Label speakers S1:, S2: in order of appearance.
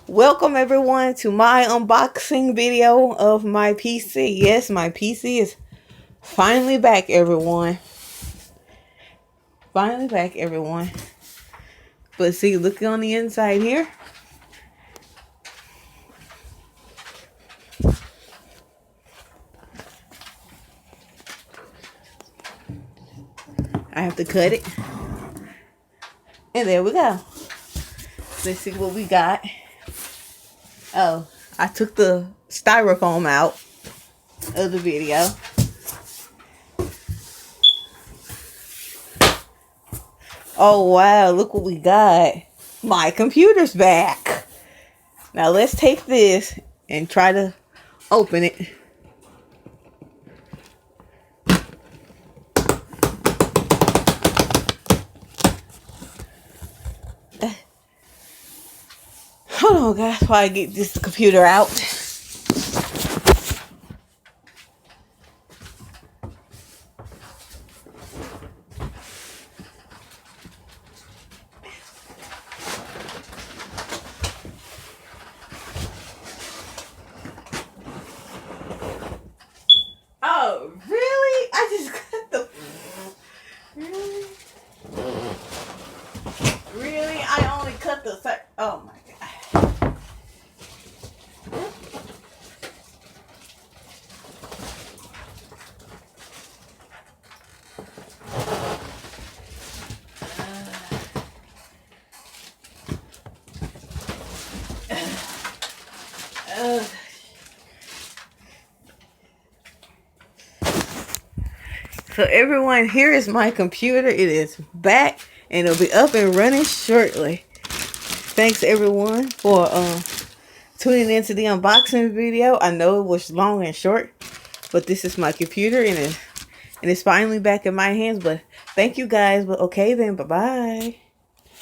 S1: Welcome everyone to my unboxing video of my PC. Yes, my PC is finally back, everyone. Finally back, everyone. But see, look on the inside here. I have to cut it. And there we go. Let's see what we got. Oh, I took the styrofoam out of the video. Oh wow, look what we got. My computer's back. Now let's take this and try to open it. Hold on guys while I get this computer out. Oh, really? I just got the... Really? Really? I only cut the... Oh my god. So everyone, here is my computer. It is back and it'll be up and running shortly. Thanks everyone for tuning into the unboxing video. I know it was long and short, but this is my computer and it's finally back in my hands. But thank you guys. But okay then, bye bye.